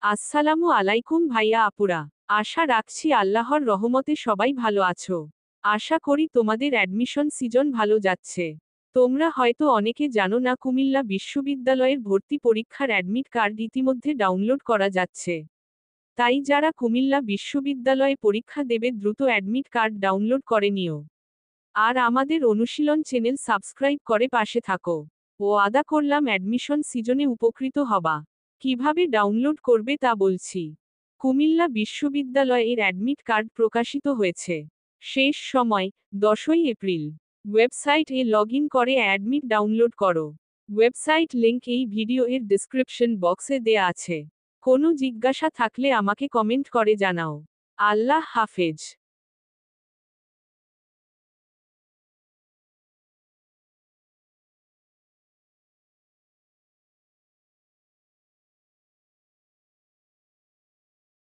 আসসালামু আলাইকুম ভাইয়া আপুরা। আশা রাখছি আল্লাহর রহমতে সবাই ভালো আছো। আশা করি তোমাদের অ্যাডমিশন সিজন ভালো যাচ্ছে। তোমরা হয়তো অনেকে জানো না, কুমিল্লা বিশ্ববিদ্যালয়ের ভর্তি পরীক্ষার অ্যাডমিট কার্ড ইতিমধ্যে ডাউনলোড করা যাচ্ছে। তাই যারা কুমিল্লা বিশ্ববিদ্যালয়ে পরীক্ষা দেবে দ্রুত অ্যাডমিট কার্ড ডাউনলোড করে নিও। আর আমাদের অনুশীলন চ্যানেল সাবস্ক্রাইব করে পাশে থাকো। ও আদা করলাম অ্যাডমিশন সিজনে উপকৃত হবা। কিভাবে ডাউনলোড করবে তা বলছি। কুমিল্লা বিশ্ববিদ্যালয়ের অ্যাডমিট কার্ড প্রকাশিত হয়েছে। শেষ সময় 10ই এপ্রিল। ওয়েবসাইট এ লগ ইন করে অ্যাডমিট ডাউনলোড করো। ওয়েবসাইট লিংক এই ভিডিও এর ডেসক্রিপশন বক্সে দেয়া আছে। কোনো জিজ্ঞাসা থাকলে আমাকে কমেন্ট করে জানাও। আল্লাহ হাফেজ।